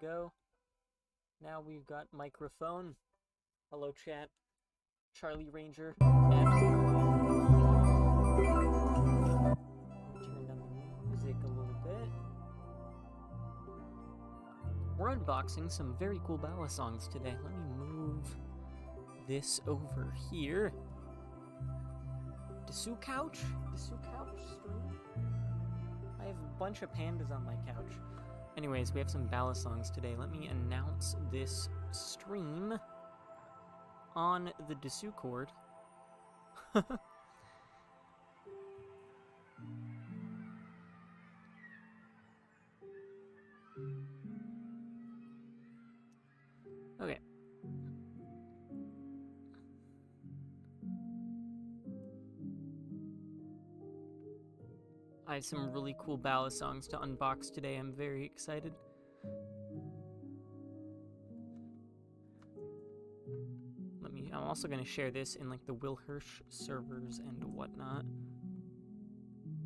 Go. Now we've got microphone. Hello, chat. Charlie Ranger. Absolutely. Turn down the music a little bit. We're unboxing some very cool Balisongs today. Let me move this over here. Dessous couch? Dessous couch stream? I have a bunch of pandas on my couch. Anyways, we have some Balisongs today. Let me announce this stream on the Dessous cord. Okay. I have some really cool Balisongs to unbox today. I'm very excited. I'm also going to share this in like the Will Hirsch servers and whatnot.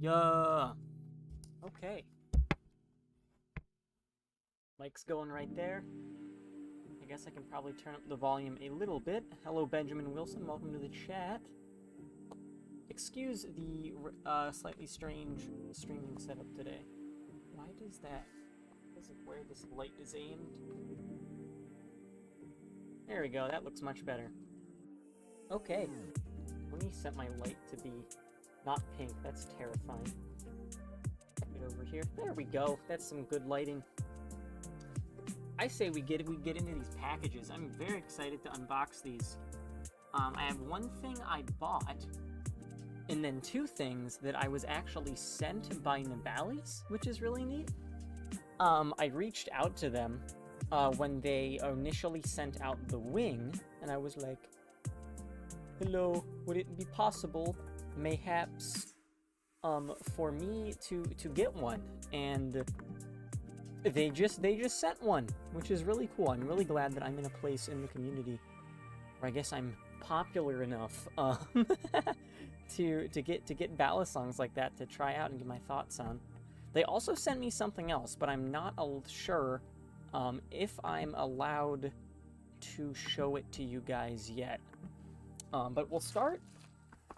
Yeah. Okay. Mic's going right there. I guess I can probably turn up the volume a little bit. Hello, Benjamin Wilson. Welcome to the chat. Excuse the slightly strange streaming setup today. Why does that... where this light is aimed? There we go. That looks much better. Okay. Let me set my light to be not pink. That's terrifying. Get over here. There we go. That's some good lighting. I say we get into these packages. I'm very excited to unbox these. I have one thing I bought, and then two things that I was actually sent by Nibalis, which is really neat. I reached out to them when they initially sent out the wing, and I was like, hello, would it be possible, mayhaps, for me to get one? And they just sent one, which is really cool. I'm really glad that I'm in a place in the community where I guess I'm popular enough to get Balisongs like that to try out and get my thoughts on. They also sent me something else, but I'm not sure if I'm allowed to show it to you guys yet. But we'll start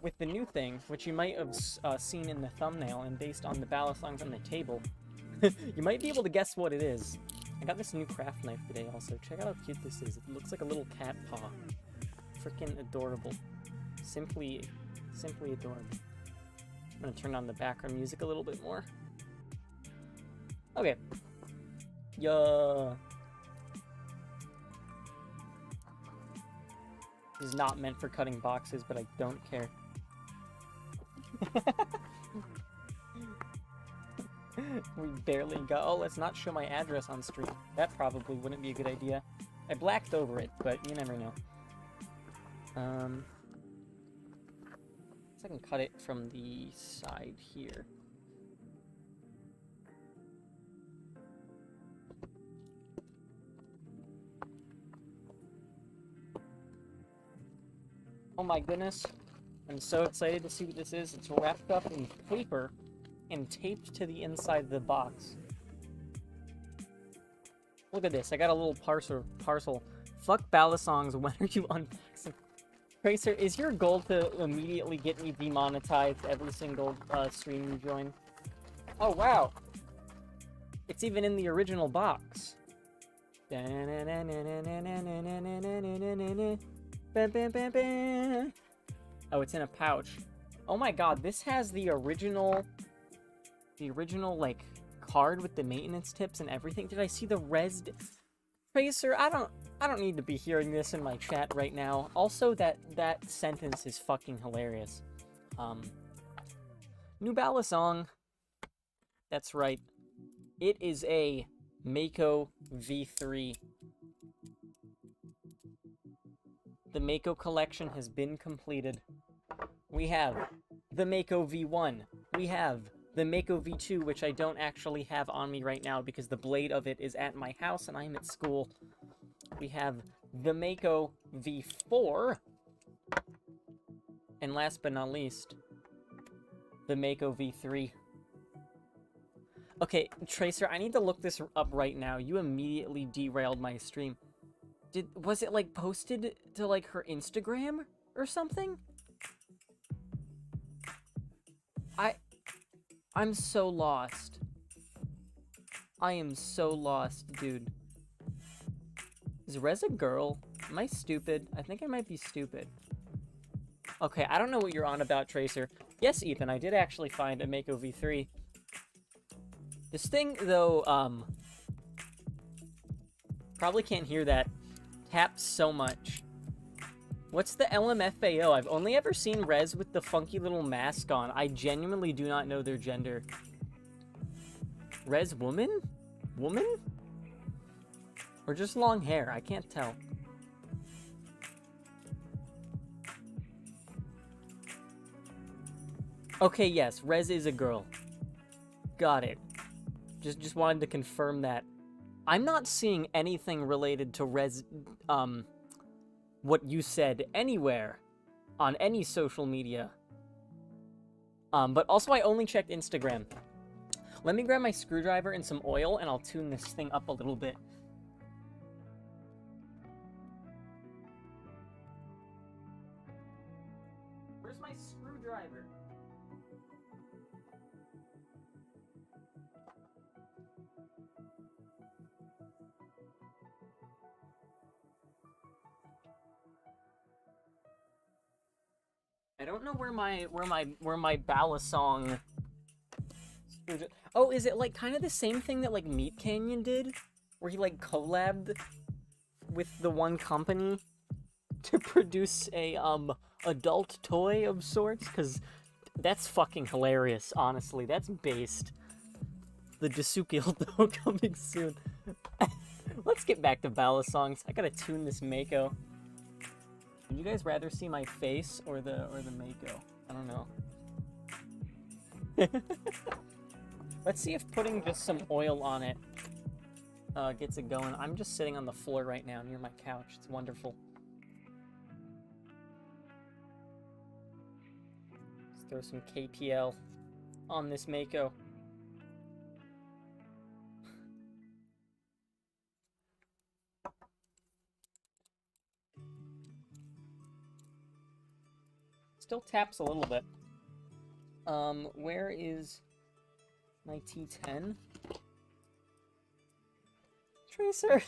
with the new thing, which you might have seen in the thumbnail, and based on the Balisongs on the table, you might be able to guess what it is. I got this new craft knife today also. Check out how cute this is. It looks like a little cat paw. Freaking adorable. Simply adorable. I'm gonna turn on the background music a little bit more. Okay. Yeah. This is not meant for cutting boxes, but I don't care. We barely got... Oh, let's not show my address on stream. That probably wouldn't be a good idea. I blacked over it, but you never know. I can cut it from the side here. Oh my goodness. I'm so excited to see what this is. It's wrapped up in paper and taped to the inside of the box. Look at this. I got a little parcel. Fuck Balisongs. When are you unboxing? Tracer, is your goal to immediately get me demonetized every single stream you join? Oh, wow. It's even in the original box. Oh, it's in a pouch. Oh my god, this has the original, like, card with the maintenance tips and everything. Did I see the res... Tracer, I don't need to be hearing this in my chat right now. Also, that sentence is fucking hilarious. New Balisong. That's right. It is a Mako V3. The Mako collection has been completed. We have the Mako V1. We have the Mako V2, which I don't actually have on me right now because the blade of it is at my house and I'm at school. We have the Mako V4. And last but not least, the Mako V3. Okay, Tracer, I need to look this up right now. You immediately derailed my stream. Was it, like, posted to, like, her Instagram or something? I'm so lost. I am so lost, dude. Is Rez a girl? Am I stupid? I think I might be stupid. Okay, I don't know what you're on about, Tracer. Yes, Ethan, I did actually find a Mako V3. This thing, though, probably can't hear that. Taps so much. What's the LMFAO? I've only ever seen Rez with the funky little mask on. I genuinely do not know their gender. Rez woman? Woman? Or just long hair? I can't tell. Okay, yes, Rez is a girl. Got it. Just wanted to confirm that. I'm not seeing anything related to Rez, what you said anywhere on any social media. But also I only checked Instagram. Let me grab my screwdriver and some oil and I'll tune this thing up a little bit. Where's my screwdriver? I don't know where my Balisong. Oh, is it like kind of the same thing that like Meat Canyon did, where he like collabed with the one company to produce a adult toy of sorts? Because that's fucking hilarious. Honestly, that's based. The Dasuki dildo coming soon. Let's get back to Balisongs. I gotta tune this Mako. Would you guys rather see my face or the Mako? I don't know. Let's see if putting just some oil on it gets it going. I'm just sitting on the floor right now near my couch. It's wonderful. Let's throw some KPL on this Mako. Still taps a little bit. Where is my T10? Tracer!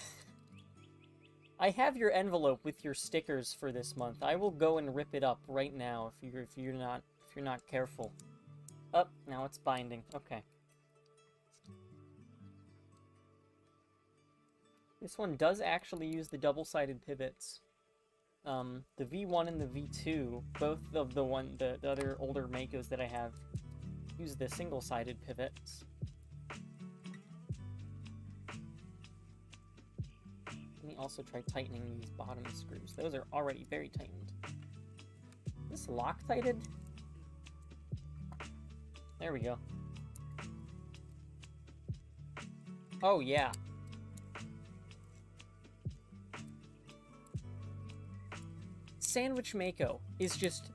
I have your envelope with your stickers for this month. I will go and rip it up right now if you're not careful. Oh, now it's binding. Okay. This one does actually use the double-sided pivots. The V1 and the V2, both of the other older Makos that I have, use the single-sided pivots. Let me also try tightening these bottom screws. Those are already very tightened. Is this Loctited? There we go. Oh, yeah. Sandwich Mako is just...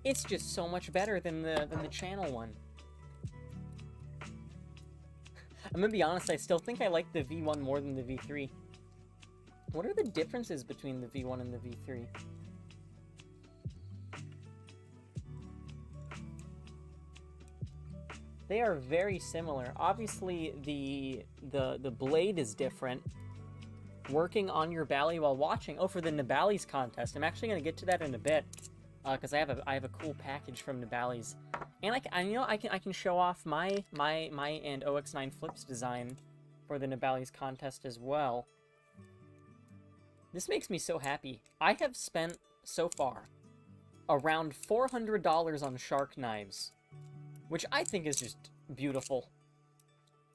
It's just so much better than the channel one. I'm gonna be honest, I still think I like the V1 more than the V3. What are the differences between the V1 and the V3? They are very similar. Obviously, the blade is different. Working on your Bally while watching. Oh, for the Nibali's contest. I'm actually gonna get to that in a bit, because I have a cool package from Nibali's, and I can show off my and OX9 Flips design for the Nibali's contest as well. This makes me so happy. I have spent so far around $400 on shark knives, which I think is just beautiful.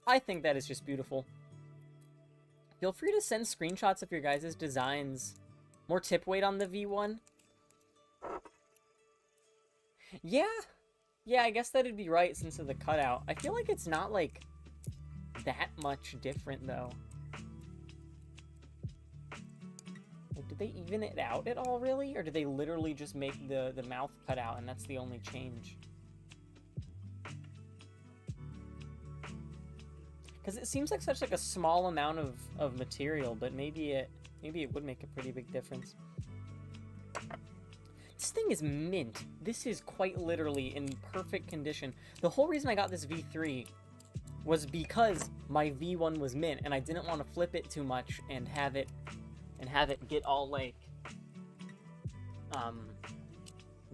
I think that is just beautiful. Feel free to send screenshots of your guys' designs. More tip weight on the V1? Yeah, I guess that'd be right since of the cutout. I feel like it's not, like, that much different, though. Like, did they even it out at all, really? Or did they literally just make the mouth cut out and that's the only change? Because it seems like such like a small amount of material, but maybe it would make a pretty big difference. This thing is mint. This is quite literally in perfect condition. The whole reason I got this V3 was because my V1 was mint, and I didn't want to flip it too much and have it get all like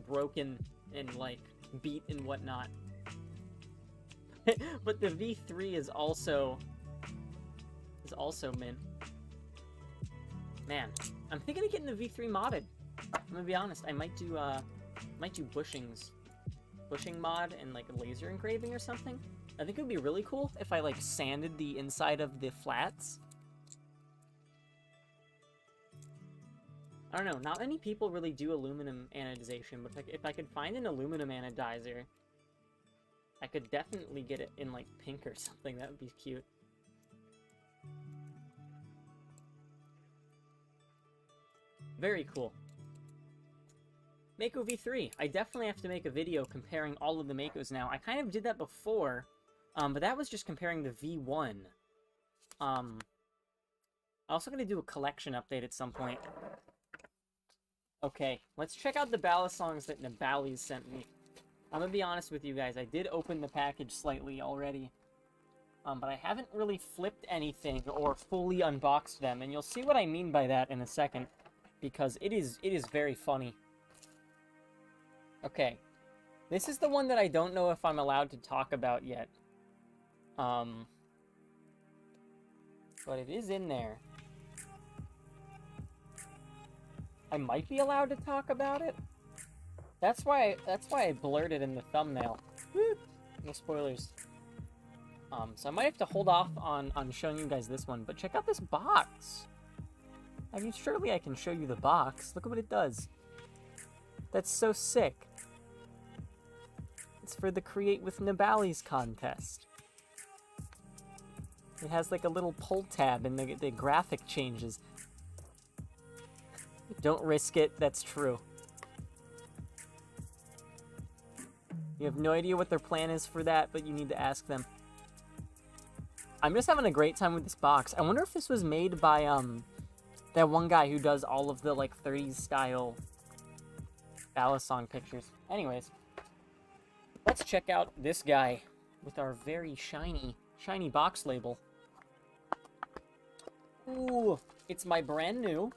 broken and like beat and whatnot. But the V3 is also mint. Man, I'm thinking of getting the V3 modded. I'm gonna be honest, I might do bushings. Bushing mod and like a laser engraving or something. I think it would be really cool if I like sanded the inside of the flats. I don't know, not many people really do aluminum anodization, but if I could find an aluminum anodizer, I could definitely get it in, like, pink or something. That would be cute. Very cool. Mako V3. I definitely have to make a video comparing all of the Makos now. I kind of did that before, but that was just comparing the V1. I'm also going to do a collection update at some point. Okay, let's check out the Balisongs that Nibali's sent me. I'm gonna be honest with you guys, I did open the package slightly already, but I haven't really flipped anything or fully unboxed them, and you'll see what I mean by that in a second, because it is very funny. Okay, this is the one that I don't know if I'm allowed to talk about yet, but it is in there. I might be allowed to talk about it. That's why I blurred it in the thumbnail. No spoilers. So I might have to hold off on showing you guys this one, but check out this box. I mean, surely I can show you the box. Look at what it does. That's so sick. It's for the Create with Nibali's contest. It has like a little pull tab and the graphic changes. Don't risk it, that's true. You have no idea what their plan is for that, but you need to ask them. I'm just having a great time with this box. I wonder if this was made by, that one guy who does all of the, like, 30s style Balisong pictures. Anyways, let's check out this guy with our very shiny box label. Ooh, it's my brand new,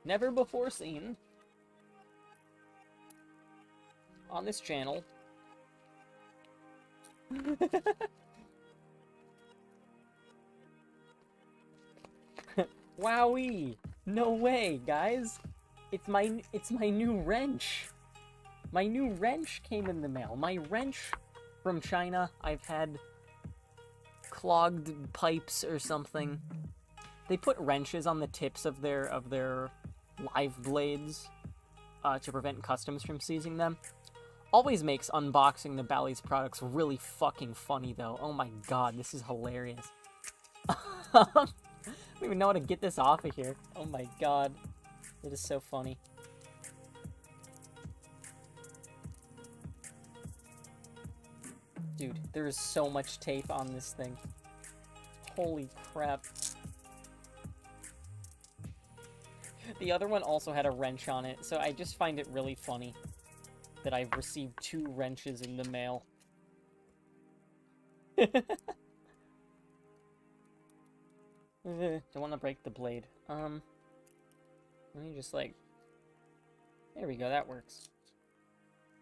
never before seen, on this channel. Wowee! No way, guys! It's my new wrench! My new wrench came in the mail. My wrench from China. I've had clogged pipes or something. They put wrenches on the tips of their live blades to prevent customs from seizing them. Always makes unboxing the Bally's products really fucking funny, though. Oh my god, this is hilarious. I don't even know how to get this off of here. Oh my god. It is so funny. Dude, there is so much tape on this thing. Holy crap. The other one also had a wrench on it, so I just find it really funny that I've received 2 wrenches in the mail. Don't want to break the blade. Let me just, like... There we go, that works.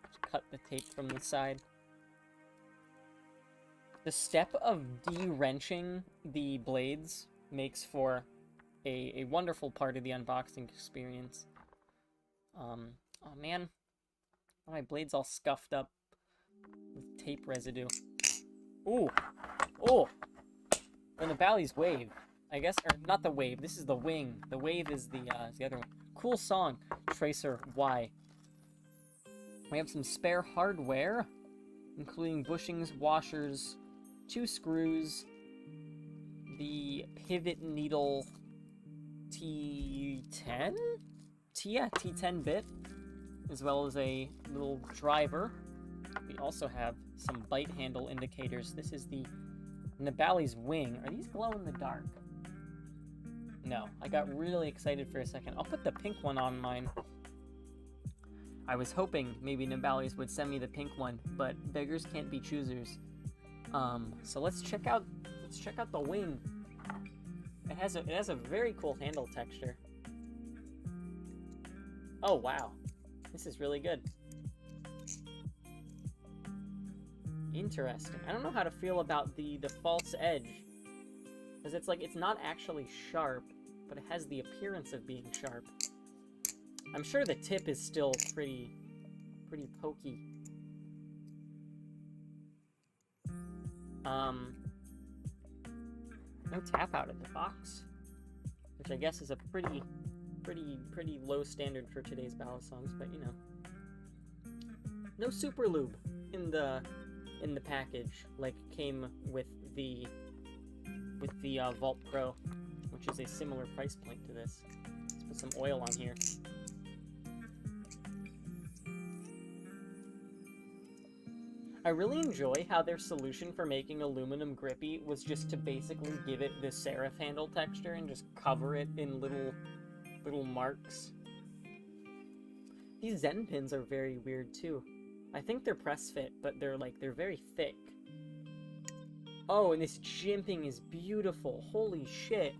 Just cut the tape from the side. The step of de-wrenching the blades makes for a wonderful part of the unboxing experience. Oh man. My blade's all scuffed up with tape residue. Ooh! Oh! And the Bally's Wave. I guess, or not the Wave, this is the Wing. The Wave is the other one. Cool song, Tracer Y. We have some spare hardware, including bushings, washers, 2 screws, the pivot needle T10? T10 bit, as well as a little driver. We also have some bite handle indicators. This is the Bally's Wing. Are these glow in the dark? No, I got really excited for a second. I'll put the pink one on mine. I was hoping maybe Bally's would send me the pink one, but beggars can't be choosers. So let's check out the Wing. It has a very cool handle texture. Oh wow, this is really good. Interesting. I don't know how to feel about the false edge, because it's like it's not actually sharp, but it has the appearance of being sharp. I'm sure the tip is still pretty pokey. No tap out of the box, which I guess is a pretty low standard for today's Balisongs, but you know. No super lube in the package like came with the Vault Pro, which is a similar price point to this. Let's put some oil on here. I really enjoy how their solution for making aluminum grippy was just to basically give it the serif handle texture and just cover it in little marks. These Zen pins are very weird too. I think they're press fit, but they're very thick. Oh, and this jimping is beautiful. Holy shit.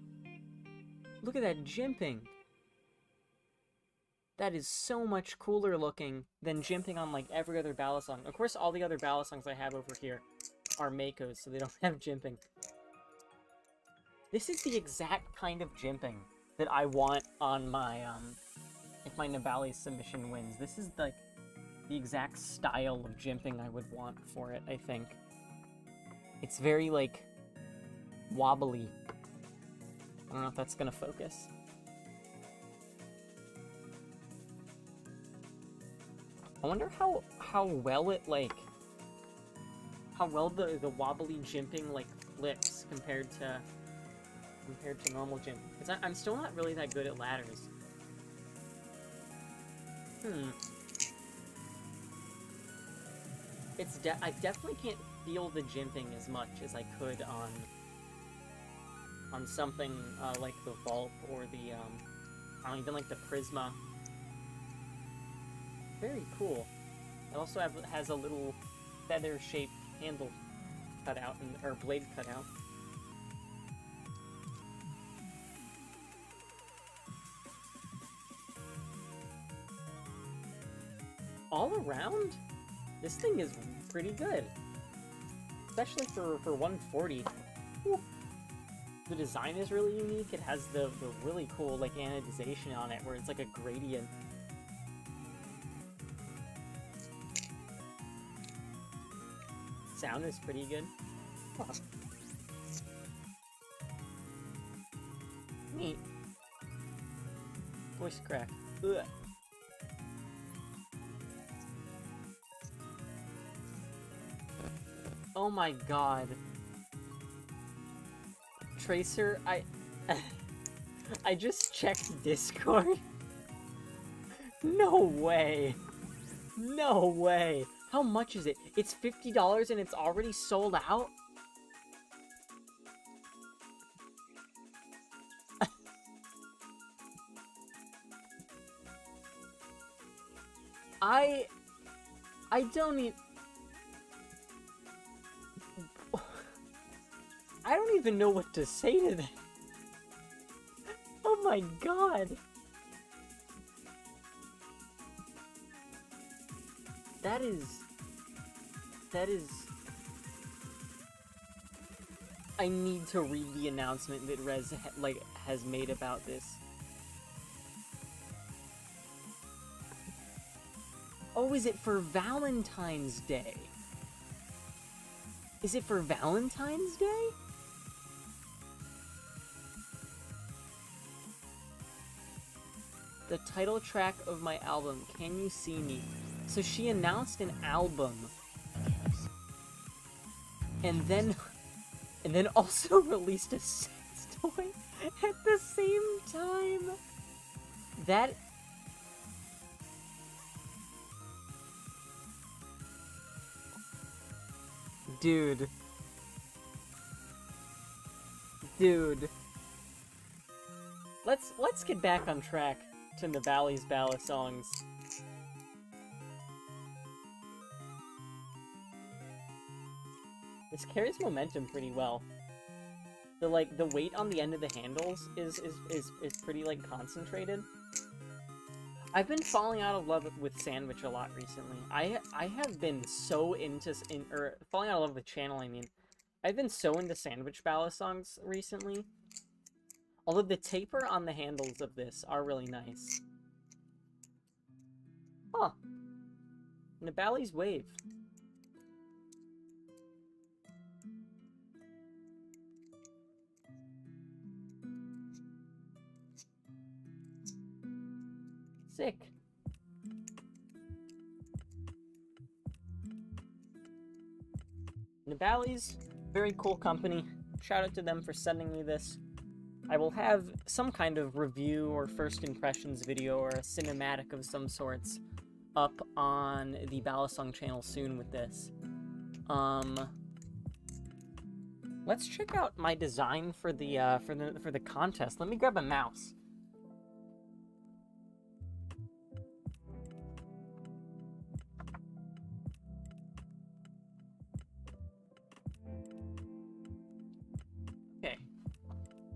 Look at that jimping. That is so much cooler looking than jimping on like every other Balisong. Of course, all the other Balisongs I have over here are Makos, so they don't have jimping. This is the exact kind of jimping that I want on my, if my Nabali submission wins. This is like the exact style of jimping I would want for it, I think. It's very, like, wobbly. I don't know if that's gonna focus. I wonder how well it, like, how well the wobbly jimping, like, flips compared to normal jimping. Because I'm still not really that good at ladders. I definitely can't feel the jimping as much as I could on something like the Vault or the I don't even like the Prisma. Very cool. It also has a little feather-shaped handle cut out or blade cut out. All around, this thing is pretty good, especially for 140. Whew. The design is really unique. It has the really cool like anodization on it, where it's like a gradient. Sound is pretty good. Huh. Neat. Voice crack. Ugh. Oh my god. Tracer, I just checked Discord. No way. No way. How much is it? It's $50 and it's already sold out? I don't even... I don't even know what to say to that. Oh my god. That is... I need to read the announcement that Rez, has made about this. Oh, is it for Valentine's Day? Is it for Valentine's Day? The title track of my album, Can You See Me? So she announced an album. And then also released a sex toy at the same time. That... Dude. Let's get back on track to Navali's Balisongs. This carries momentum pretty well. The weight on the end of the handles is pretty concentrated. I've been falling out of love with Sandwich a lot recently. I have been so falling out of love with channel, I mean. I've been so into Sandwich Balisongs recently. Although the taper on the handles of this are really nice. Huh. Nabali's Wave. Sick. Nabali's, very cool company. Shout out to them for sending me this. I will have some kind of review or first impressions video or a cinematic of some sorts up on the Balisong channel soon with this. Let's check out my design for the contest. Let me grab a mouse.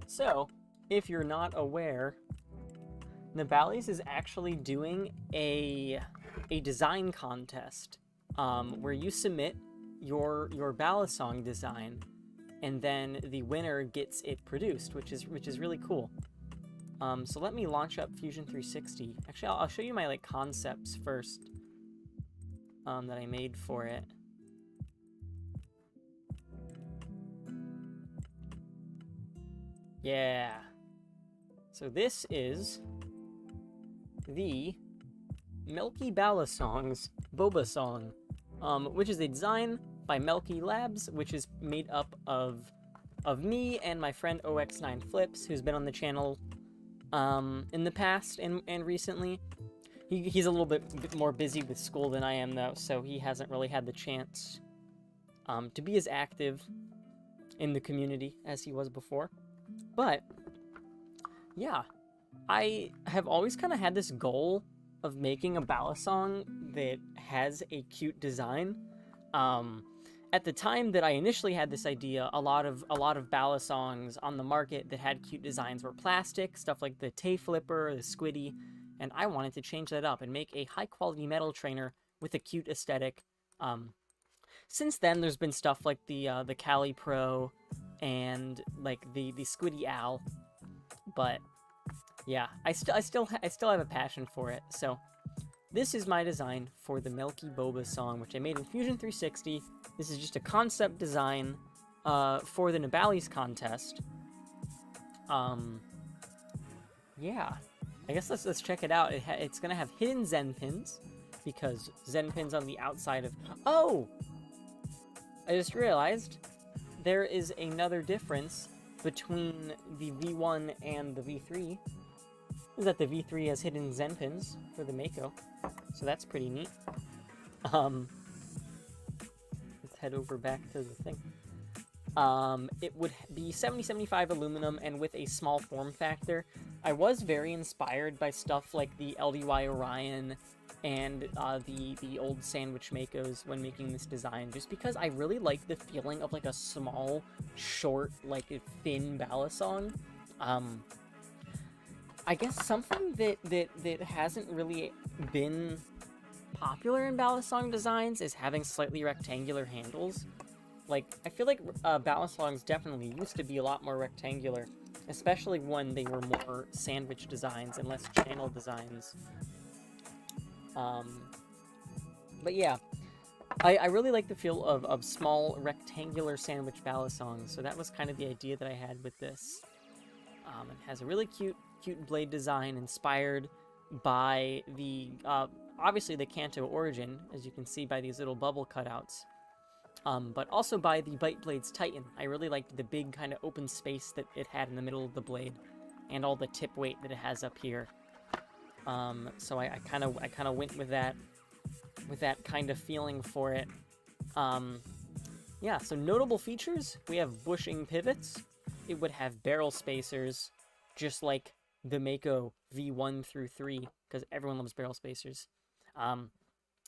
So, if you're not aware, Nabali's is actually doing a design contest where you submit your Balisong design, and then the winner gets it produced, which is really cool. So let me launch up Fusion 360. Actually, I'll show you my concepts first that I made for it. Yeah. So this is the Melky Balisongs Boba Song, which is a design by Melky Labs, which is made up of me and my friend OX9 Flips, who's been on the channel in the past and recently. He's a little bit more busy with school than I am, though, so he hasn't really had the chance to be as active in the community as he was before. But, yeah, I have always kind of had this goal of making a Balisong that has a cute design. At the time that I initially had this idea, a lot of Balisongs on the market that had cute designs were plastic, stuff like the Tay Flipper, the Squiddy, and I wanted to change that up and make a high-quality metal trainer with a cute aesthetic. Since then, there's been stuff like the Cali Pro and the Squiddy Owl, but yeah, I still have a passion for it. So this is my design for the Melky Boba Song, which I made in Fusion 360. This is just a concept design for the Nabali's contest. Yeah, I guess let's check it out. It's gonna have hidden Zen pins because Zen pins on the outside of I just realized there is another difference between the V1 and the V3, is that the V3 has hidden Zen pins for the Mako, so that's pretty neat. Let's head over back to the thing. It would be 7075 aluminum and with a small form factor. I was very inspired by stuff like the LDY Orion and the old sandwich Makos when making this design, just because I really like the feeling of like a small, short, like thin Balisong. I guess something that hasn't really been popular in Balisong designs is having slightly rectangular handles. Like, I feel like Balisongs definitely used to be a lot more rectangular, especially when they were more sandwich designs and less channel designs. But yeah, I really like the feel of small rectangular sandwich Balisongs, so that was kind of the idea that I had with this. It has a really cute blade design inspired by the, obviously the Kanto origin, as you can see by these little bubble cutouts. But also by the Bite Blade's Titan. I really liked the big kind of open space that it had in the middle of the blade, and all the tip weight that it has up here. So I kind of went with that kind of feeling for it. Yeah, so notable features, we have bushing pivots. It would have barrel spacers, just like the Mako V1 through 3, because everyone loves barrel spacers.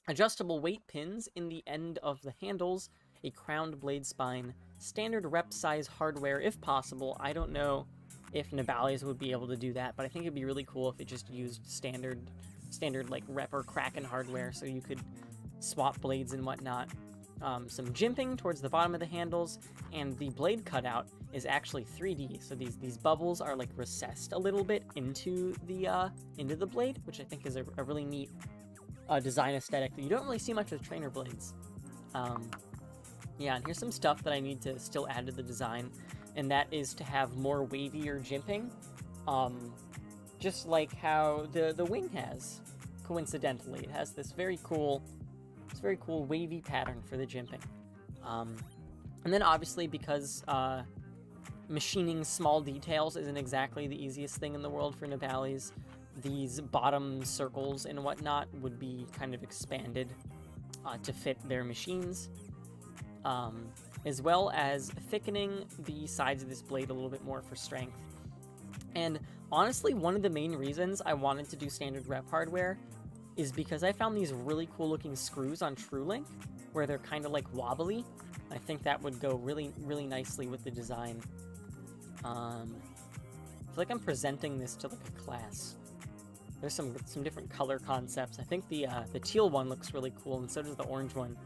Adjustable weight pins in the end of the handles, a crowned blade spine, standard rep size hardware if possible. I don't know if Nabali's would be able to do that, but I think it'd be really cool if it just used standard like rep or Kraken hardware, so you could swap blades and whatnot. Some jimping towards the bottom of the handles, and the blade cutout is actually 3D, so these bubbles are like recessed a little bit into the blade, which I think is a really neat design aesthetic that you don't really see much with trainer blades. Yeah, and here's some stuff that I need to still add to the design, and that is to have more wavier jimping, just like how the wing has. Coincidentally, it has this very cool wavy pattern for the jimping. And then obviously, because machining small details isn't exactly the easiest thing in the world for Nabali's, these bottom circles and whatnot would be kind of expanded to fit their machines, as well as thickening the sides of this blade a little bit more for strength. And honestly, one of the main reasons I wanted to do standard rep hardware is because I found these really cool looking screws on TrueLink where they're kind of like wobbly. I think that would go really, really nicely with the design. I feel like I'm presenting this to like a class. There's some different color concepts. I think the teal one looks really cool, and so does the orange one.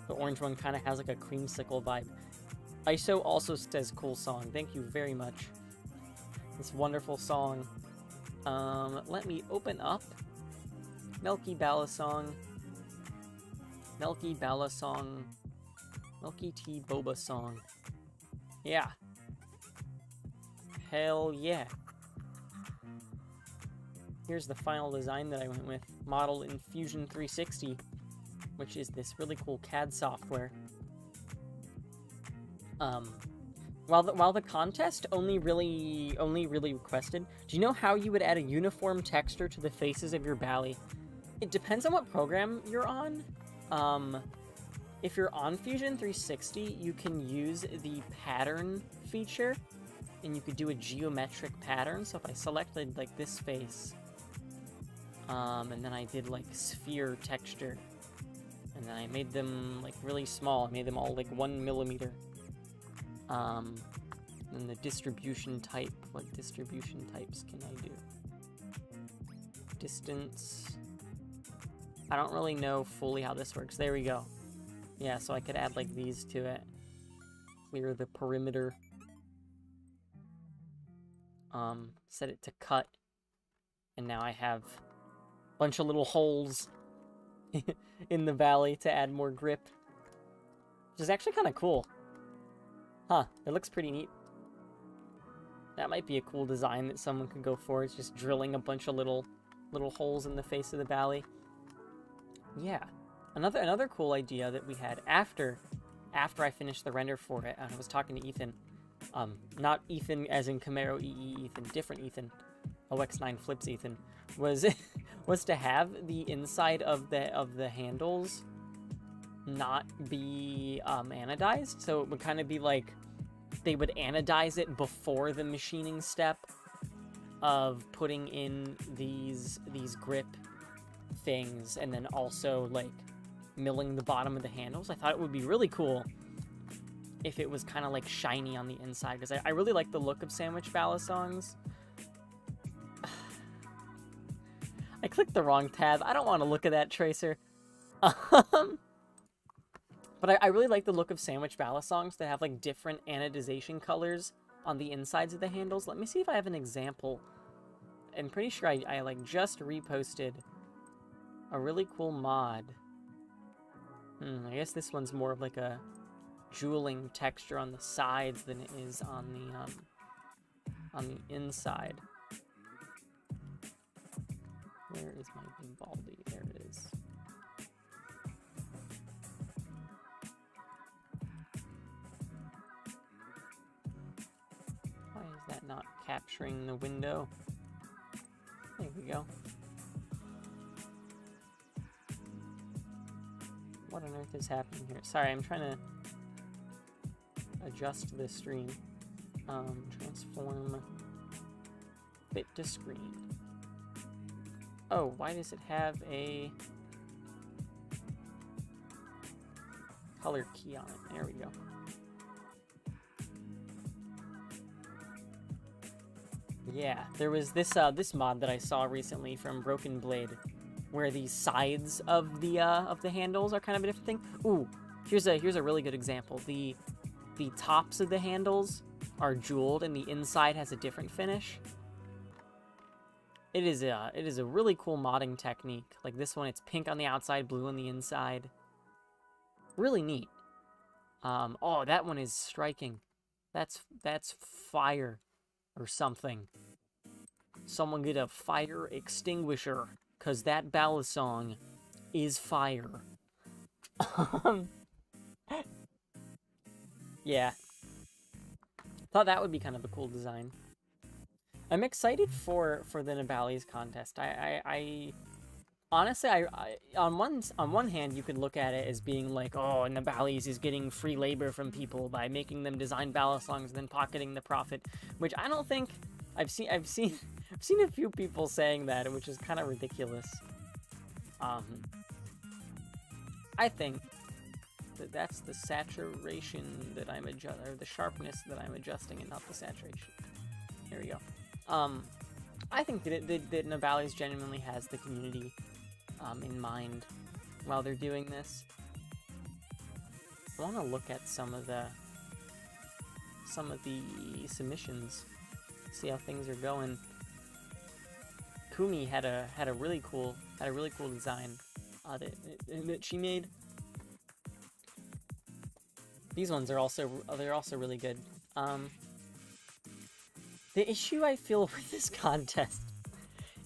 The orange one kind of has like a creamsicle vibe. ISO also says cool song. Thank you very much. This wonderful song. Let me open up Milky Balisong. Milky Balisong. Milky Tea Boba song. Yeah. Hell yeah. Here's the final design that I went with, modeled in Fusion 360, which is this really cool CAD software. While the contest only really requested, do you know how you would add a uniform texture to the faces of your Bali? It depends on what program you're on. If you're on Fusion 360, you can use the pattern feature, and you could do a geometric pattern. So if I selected like this face, and then I did like sphere texture, and then I made them like really small. I made them all like 1 millimeter. And the distribution type. What distribution types can I do? Distance. I don't really know fully how this works. There we go. Yeah, so I could add like these to it. Clear the perimeter. Set it to cut. And now I have a bunch of little holes in the valley to add more grip. Which is actually kind of cool. Huh, it looks pretty neat. That might be a cool design that someone could go for. It's just drilling a bunch of little holes in the face of the valley. Yeah. Another cool idea that we had after after I finished the render for it, and I was talking to Ethan, not Ethan as in Camaro EE Ethan, different Ethan, OX9 Flips Ethan, was was to have the inside of the handles not be anodized, so it would kind of be like they would anodize it before the machining step of putting in these grip things, and then also like milling the bottom of the handles. I thought it would be really cool if it was kind of like shiny on the inside, because I really like the look of sandwich balisongs. I clicked the wrong tab. I don't want to look at that, Tracer. But I really like the look of sandwich balisongs that have like different anodization colors on the insides of the handles. Let me see if I have an example. I'm pretty sure I like just reposted a really cool mod. I guess this one's more of like a jeweling texture on the sides than it is on the inside. Where is my Baldi? There it is. Why is that not capturing the window? There we go. What on earth is happening here? Sorry, I'm trying to adjust the stream. Transform fit to screen. Oh, why does it have a color key on it? There we go. Yeah, there was this this mod that I saw recently from Broken Blade, where the sides of the handles are kind of a different thing. Ooh, here's a really good example. The tops of the handles are jeweled, and the inside has a different finish. It is a really cool modding technique. Like this one, it's pink on the outside, blue on the inside. Really neat. Oh, that one is striking. That's fire or something. Someone get a fire extinguisher, cause that balisong is fire. Yeah. Thought that would be kind of a cool design. I'm excited for the Nibali's contest. I honestly, on one hand, you could look at it as being like, oh, Nibali's is getting free labor from people by making them design balisongs and then pocketing the profit, which I don't think I've seen a few people saying that, which is kind of ridiculous. I think that's the saturation that I'm or the sharpness that I'm adjusting, and not the saturation. There we go. I think that Nibali's genuinely has the community in mind while they're doing this. I want to look at some of the submissions, see how things are going. Kumi had a really cool design that she made. These ones are also really good. The issue I feel with this contest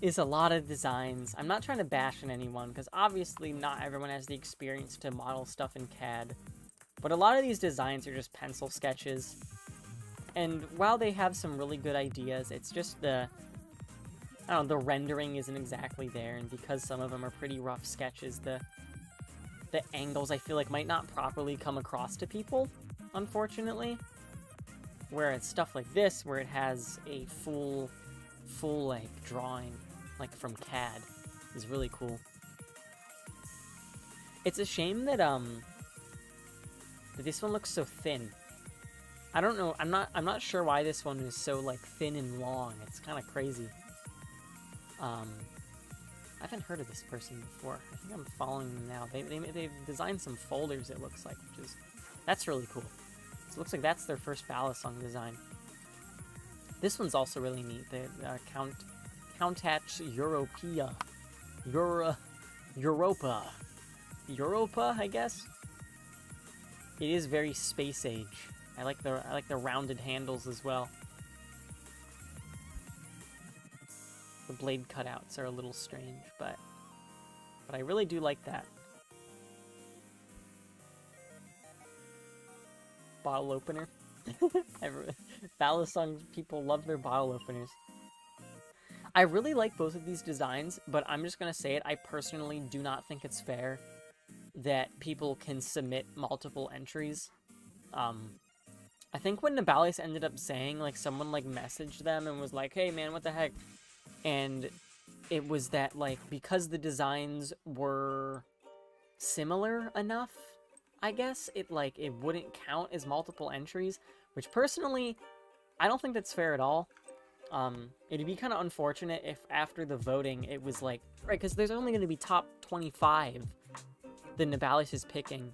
is a lot of designs. I'm not trying to bash on anyone, because obviously not everyone has the experience to model stuff in CAD. But a lot of these designs are just pencil sketches. And while they have some really good ideas, it's just the rendering isn't exactly there. And because some of them are pretty rough sketches, the angles I feel like might not properly come across to people, unfortunately. Whereas stuff like this, where it has a full like drawing, like from CAD, is really cool. It's a shame that that this one looks so thin. I don't know. I'm not sure why this one is so like thin and long. It's kind of crazy. I haven't heard of this person before. I think I'm following them now. They've designed some folders, it looks like, that's really cool. So it looks like that's their first balisong design. This one's also really neat. The Countach Europa, I guess. It is very space age. I like the rounded handles as well. The blade cutouts are a little strange, but I really do like that. bottle opener. Balisongs people love their bottle openers. I really like both of these designs, but I'm just gonna say it, I personally do not think it's fair that people can submit multiple entries. I think when Nabalis ended up saying, like, someone, like, messaged them and was like, hey, man, what the heck? And it was that, like, because the designs were similar enough, I guess, it wouldn't count as multiple entries, which personally, I don't think that's fair at all. It'd be kind of unfortunate if after the voting it was like, right, because there's only going to be top 25 that Nabalis is picking.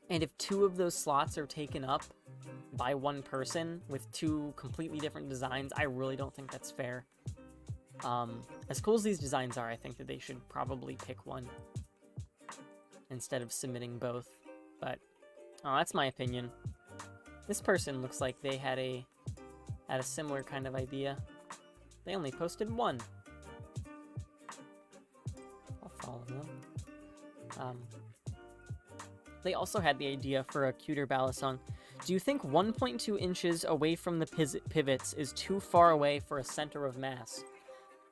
And if 2 of those slots are taken up by one person with 2 completely different designs, I really don't think that's fair. As cool as these designs are, I think that they should probably pick one instead of submitting both. But that's my opinion. This person looks like they had a similar kind of idea. They only posted 1. I'll follow them. They also had the idea for a cuter Balisong. Do you think 1.2 inches away from the pivots is too far away for a center of mass?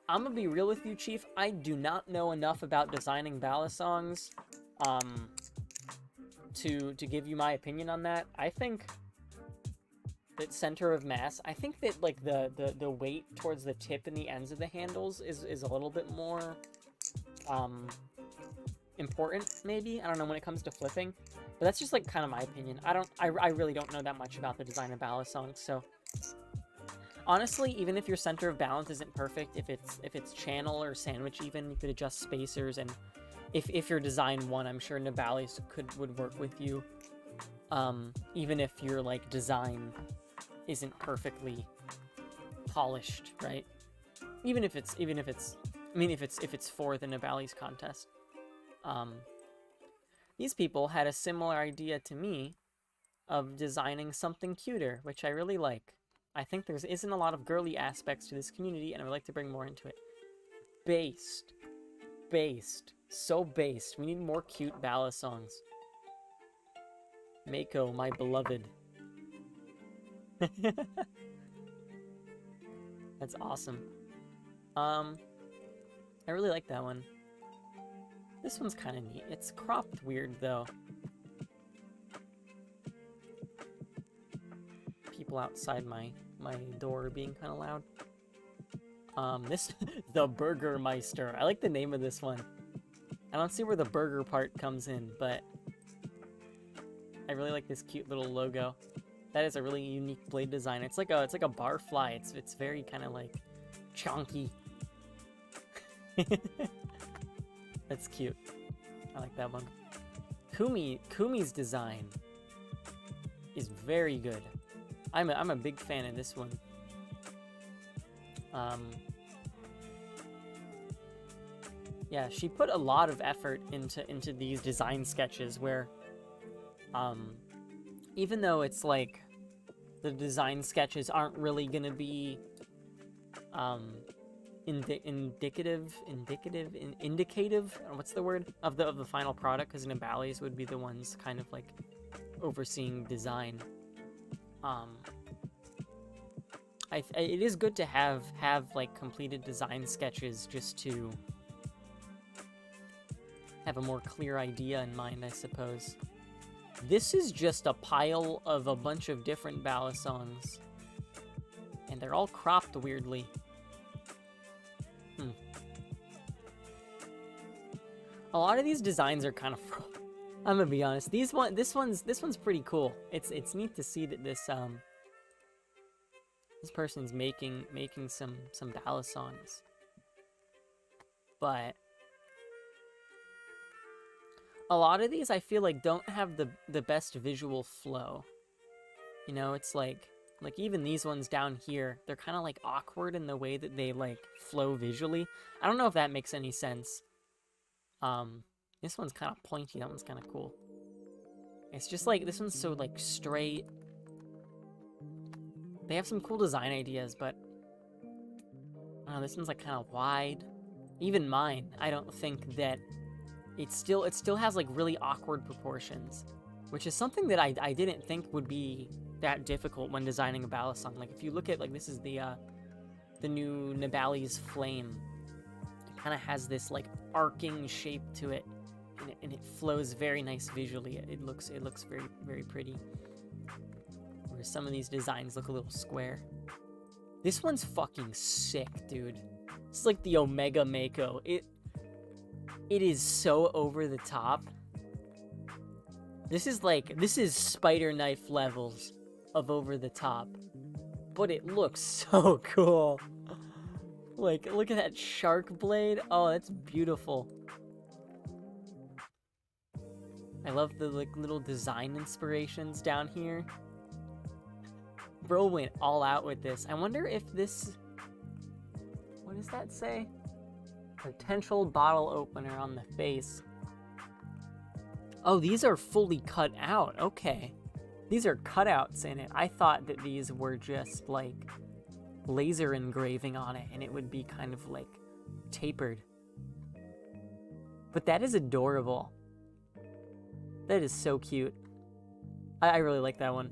I'm gonna be real with you, Chief. I do not know enough about designing Balisongs to give you my opinion on that. I think that center of mass, I think that, like, the weight towards the tip and the ends of the handles is a little bit more important, maybe. I don't know, when it comes to flipping, but that's just, like, kind of my opinion. I really don't know that much about the design of Balisongs, so honestly, even if your center of balance isn't perfect, if it's channel or sandwich even, you could adjust spacers, and if your design won, I'm sure Nabalis would work with you, even if your, like, design isn't perfectly polished, right? Even if it's for the Nabalis contest. These people had a similar idea to me of designing something cuter, which I really like. I think there isn't a lot of girly aspects to this community, and I would like to bring more into it. Based. So based. We need more cute Balisongs. Mako, my beloved. That's awesome. I really like that one. This one's kind of neat. It's cropped weird, though. People outside my door are being kind of loud. The Burgermeister. I like the name of this one. I don't see where the burger part comes in, but I really like this cute little logo. That is a really unique blade design. It's like a barfly. It's very kind of like chunky. That's cute. I like that one. Kumi's design is very good. I'm a big fan of this one. Yeah, she put a lot of effort into these design sketches where, even though it's like the design sketches aren't really gonna be indicative, what's the word, of the final product, because Nabalis would be the ones kind of like overseeing design. It is good to have like completed design sketches just to have a more clear idea in mind, I suppose. This is just a pile of a bunch of different Balisongs, and they're all cropped weirdly. A lot of these designs are kind of I'm gonna be honest. This one's pretty cool. It's neat to see that this person's making some Balisongs. But a lot of these I feel like don't have the best visual flow. You know, it's like even these ones down here, they're kind of like awkward in the way that they like flow visually. I don't know if that makes any sense. This one's kind of pointy. That one's kind of cool. It's just like, this one's so like straight. They have some cool design ideas, but I don't know, this one's like kind of wide. Even mine, I don't think that it still has like really awkward proportions. which is something that I didn't think would be that difficult when designing a Balisong. Like, if you look at, like, this is the new Nibali's Flame. It kind of has this, like, arcing shape to it, and it flows very nice visually. It looks very, very pretty. Whereas some of these designs look a little square. This one's fucking sick, dude. It's like the Omega Mako. It is so over the top. This is spider knife levels of over the top. But it looks so cool. Like, look at that shark blade. Oh, that's beautiful. I love the, like, little design inspirations down here. Bro went all out with this. I wonder if this... What does that say? Potential bottle opener on the face. Oh, these are fully cut out. Okay. These are cutouts in it. I thought that these were just, like, laser engraving on it, and it would be kind of, like, tapered. But that is adorable. That is so cute. I really like that one.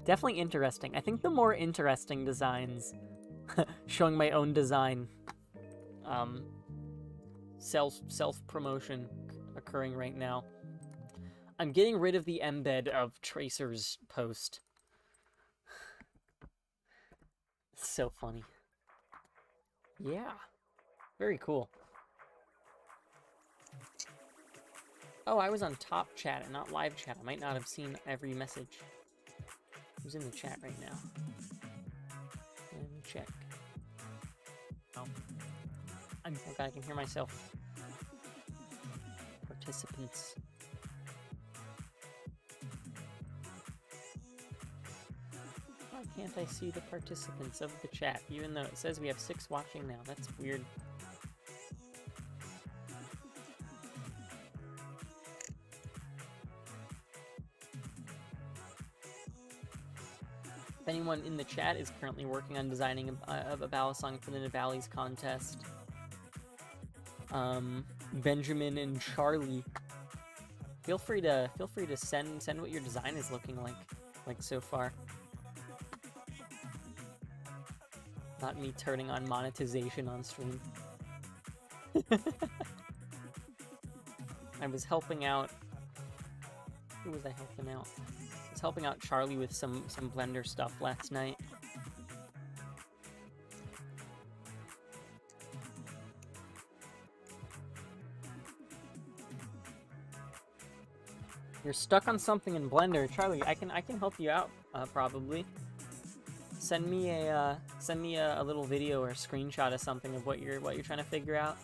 Definitely interesting. I think the more interesting designs, showing my own design, self-promotion occurring right now. I'm getting rid of the embed of Tracer's post. It's so funny. Yeah. Very cool. Oh, I was on top chat and not live chat. I might not have seen every message. Who's in the chat right now? Let me check. Oh. Oh god, I can hear myself. Participants. Why can't I see the participants of the chat, even though it says we have 6 watching now? That's weird. If anyone in the chat is currently working on designing a Balisong for the Nibali's contest, Benjamin and Charlie, feel free to send what your design is looking like so far. Not me turning on monetization on stream. I was helping out. Who was I helping out? I was helping out Charlie with some Blender stuff last night. You're stuck on something in Blender, Charlie. I can help you out probably. Send me a little video or a screenshot of something of what you're trying to figure out.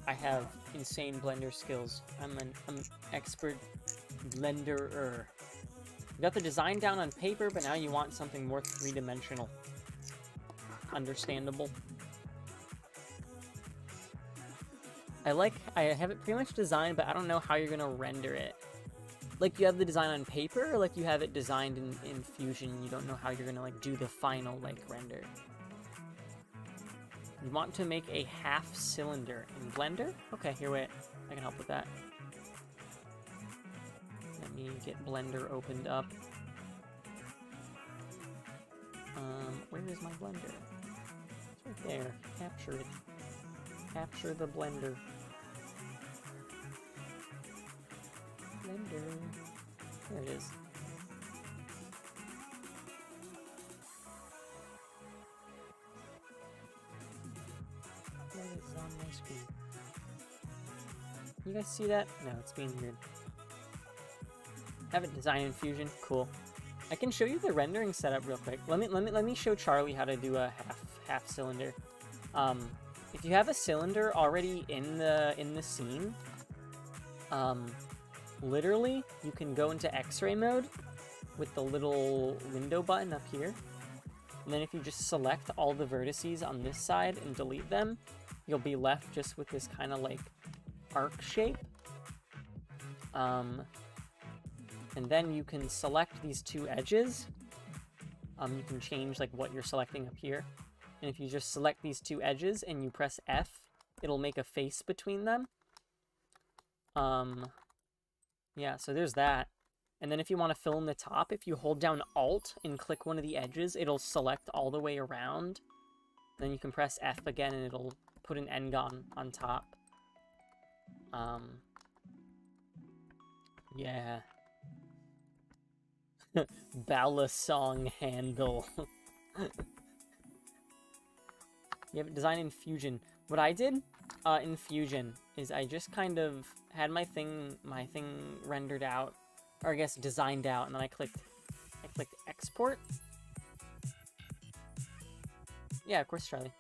I have insane Blender skills. I'm an expert Blenderer. You got the design down on paper, but now you want something more three-dimensional. Understandable. I have it pretty much designed, but I don't know how you're gonna render it. Like, you have the design on paper, or like you have it designed in Fusion, you don't know how you're gonna like do the final like render. You want to make a half cylinder in Blender? Okay, here, wait. I can help with that. Let me get Blender opened up. Where is my Blender? It's right there. Capture it. Capture the Blender. Blender. There it is. That is on my screen. You guys see that? No, it's being weird. Have it designed in Fusion. Cool. I can show you the rendering setup real quick. Let me show Charlie how to do a half cylinder. If you have a cylinder already in the scene, literally you can go into X-ray mode with the little window button up here, and then if you just select all the vertices on this side and delete them, you'll be left just with this kind of like arc shape. And then you can select these two edges. You can change like what you're selecting up here. And if you just select these two edges and you press F, it'll make a face between them. Yeah, so there's that. And then if you want to fill in the top, if you hold down Alt and click one of the edges, it'll select all the way around. Then you can press F again and it'll put an N-gon on top. Yeah. Balisong handle. You have it designed in Fusion. What I did in Fusion is I just kind of had my thing rendered out, or I guess designed out, and then I clicked export. Yeah, of course, Charlie.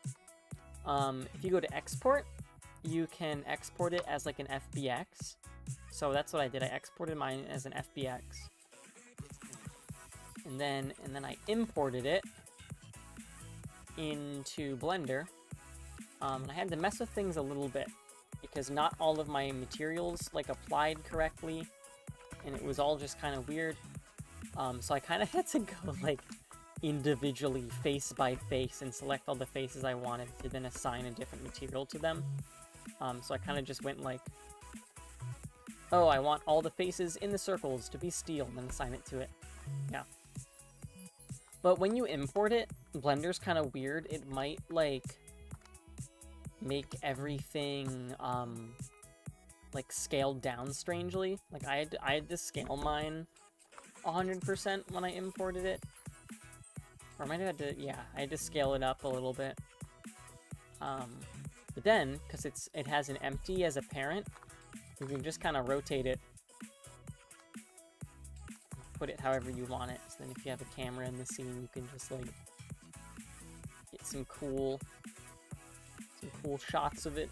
If you go to export, you can export it as like an FBX. So that's what I did. I exported mine as an FBX. And then I imported it into Blender. And I had to mess with things a little bit because not all of my materials like applied correctly, and it was all just kind of weird. So I kind of had to go like individually face by face and select all the faces I wanted to then assign a different material to them. So I kind of just went like, oh, I want all the faces in the circles to be steel, and then assign it to it. Yeah. But when you import it, Blender's kind of weird. It might like make everything like scaled down strangely. Like I had to scale mine 100% when I imported it. Or I might have had to, yeah, I had to scale it up a little bit. But then, because it has an empty as a parent, you can just kind of rotate it. Put it however you want it. So then if you have a camera in the scene, you can just like get some cool shots of it.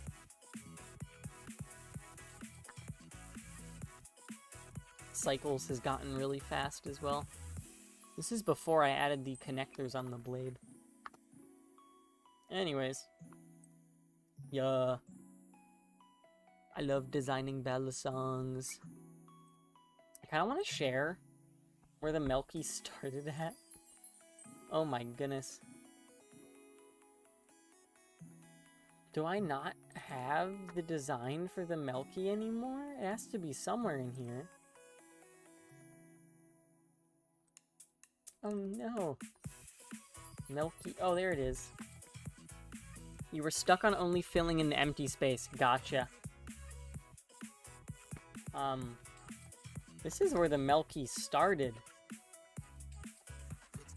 Cycles has gotten really fast as well. This is before I added the connectors on the blade. Anyways. Yeah. I love designing Balisongs. I kind of want to share where the Melky started at. Oh my goodness. Do I not have the design for the Melky anymore? It has to be somewhere in here. Oh no. Melky. Oh, there it is. You were stuck on only filling in the empty space. Gotcha. This is where the Melky started.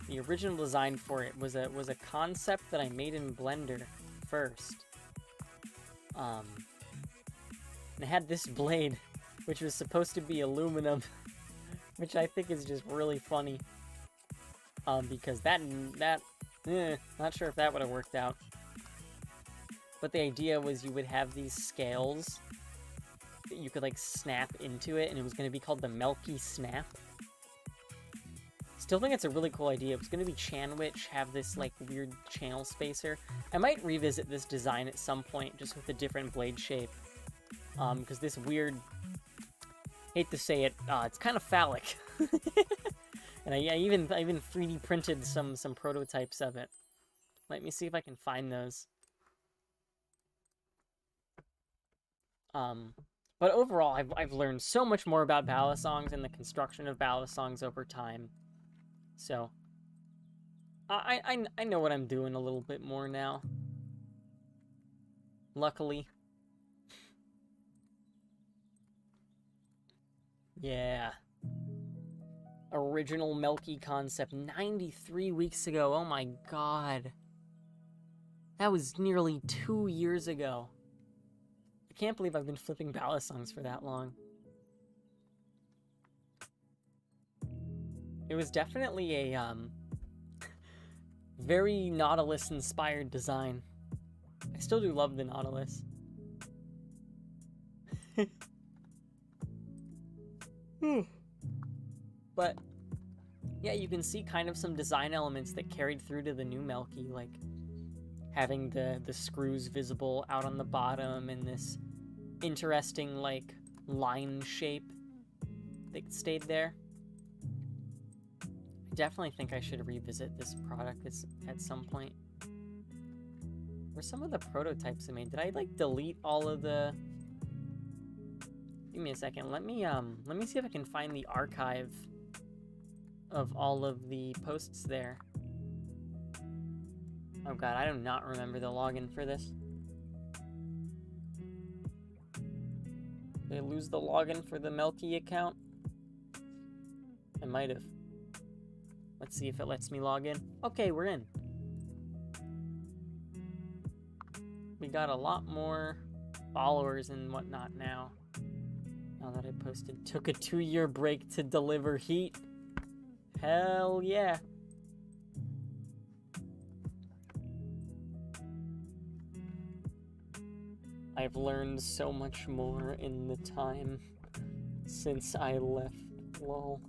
The original design for it was a concept that I made in Blender first. And it had this blade, which was supposed to be aluminum, which I think is just really funny. Because not sure if that would have worked out. But the idea was you would have these scales that you could like snap into it, and it was going to be called the Melky Snap. Still think it's a really cool idea. It was going to be Chanwich, have this like weird channel spacer. I might revisit this design at some point, just with a different blade shape. Because this weird, hate to say it, it's kind of phallic. And I even 3D printed some prototypes of it. Let me see if I can find those. But overall, I've learned so much more about Balisongs and the construction of Balisongs over time. So, I know what I'm doing a little bit more now. Luckily. Yeah. Original Melky concept 93 weeks ago. Oh my god. That was nearly 2 years ago. I can't believe I've been flipping Balisongs for that long. It was definitely a very Nautilus-inspired design. I still do love the Nautilus. But yeah, you can see kind of some design elements that carried through to the new Melky, like having the screws visible out on the bottom and this interesting like line shape that stayed there. I definitely think I should revisit this product at some point. Were some of the prototypes I made? Did I like delete all of the Give me a second. Let me see if I can find the archive of all of the posts there. Oh god, I do not remember the login for this. Did I lose the login for the Melky account? I might have. Let's see if it lets me log in. Okay, we're in. We got a lot more followers and whatnot now. Now that I posted, took a 2-year break to deliver heat. Hell yeah. I've learned so much more in the time since I left. Lol.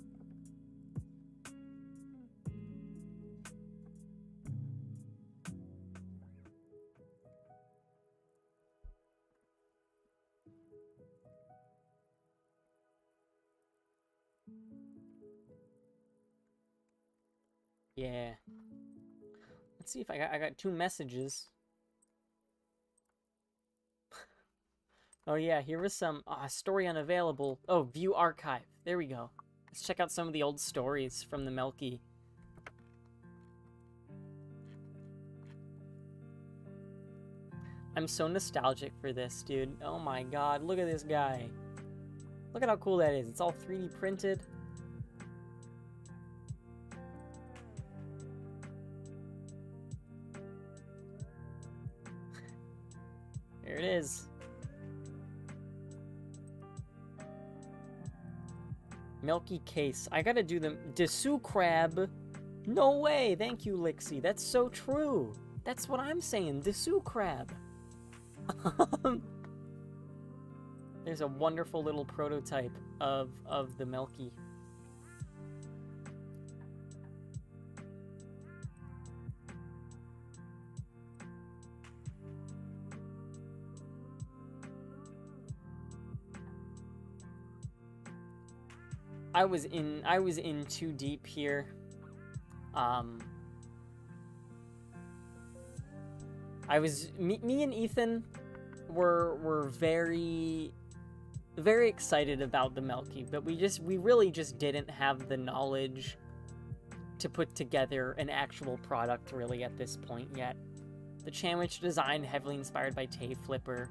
Yeah. Let's see if I got 2 messages. Oh yeah, here was some story unavailable. Oh, view archive. There we go. Let's check out some of the old stories from the Melky. I'm so nostalgic for this, dude. Oh my god, look at this guy. Look at how cool that is. It's all 3D printed. There it is. Melky case. I gotta do the dessous crab. No way. Thank you, Lixie. That's so true. That's what I'm saying. Dessous crab. There's a wonderful little prototype of the Melky. I was in too deep here. Me and Ethan were very excited about the Melky, but we really just didn't have the knowledge to put together an actual product really at this point yet. The sandwich design heavily inspired by Tay Flipper.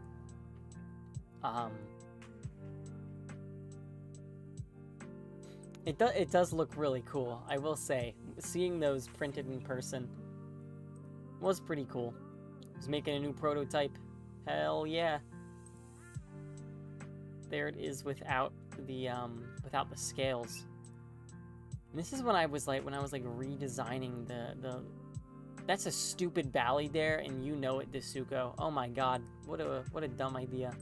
It does look really cool, I will say. Seeing those printed in person was pretty cool. I was making a new prototype. Hell yeah. There it is without the scales. And this is when I was like redesigning the that's a stupid bally there, and you know it, Desuko. Oh my god, what a dumb idea.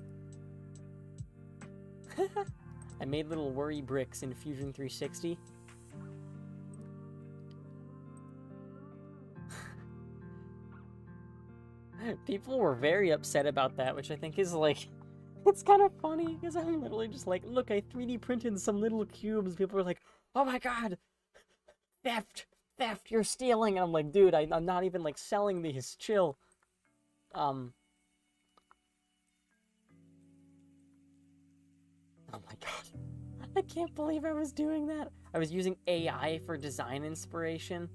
I made little worry bricks in Fusion 360. People were very upset about that, which I think is like, it's kind of funny, because I'm literally just like, look, I 3D printed some little cubes. People were like, oh my god, theft, you're stealing. And I'm like, dude, I'm not even like selling these, chill. Oh my god. I can't believe I was doing that. I was using AI for design inspiration.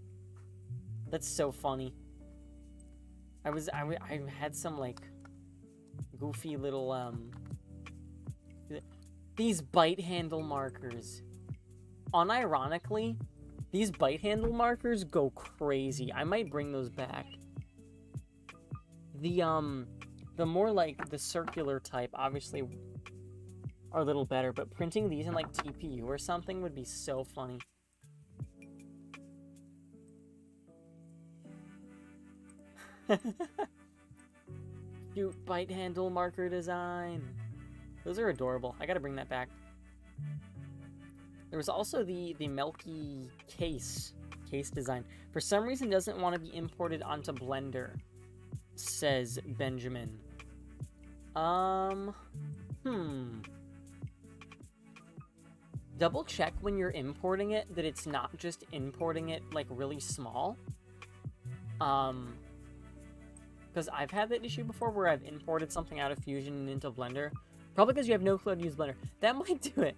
That's so funny. I had some like goofy little these bite handle markers. Unironically, these bite handle markers go crazy. I might bring those back. The more like the circular type obviously are a little better, but printing these in like TPU or something would be so funny. Cute bite handle marker design. Those are adorable. I gotta bring that back. There was also the Melky case design. For some reason, doesn't want to be imported onto Blender, says Benjamin. Double check when you're importing it that it's not just importing it like really small. Because I've had that issue before where I've imported something out of Fusion and into Blender, Probably because you have no clue how to use Blender. That might do it.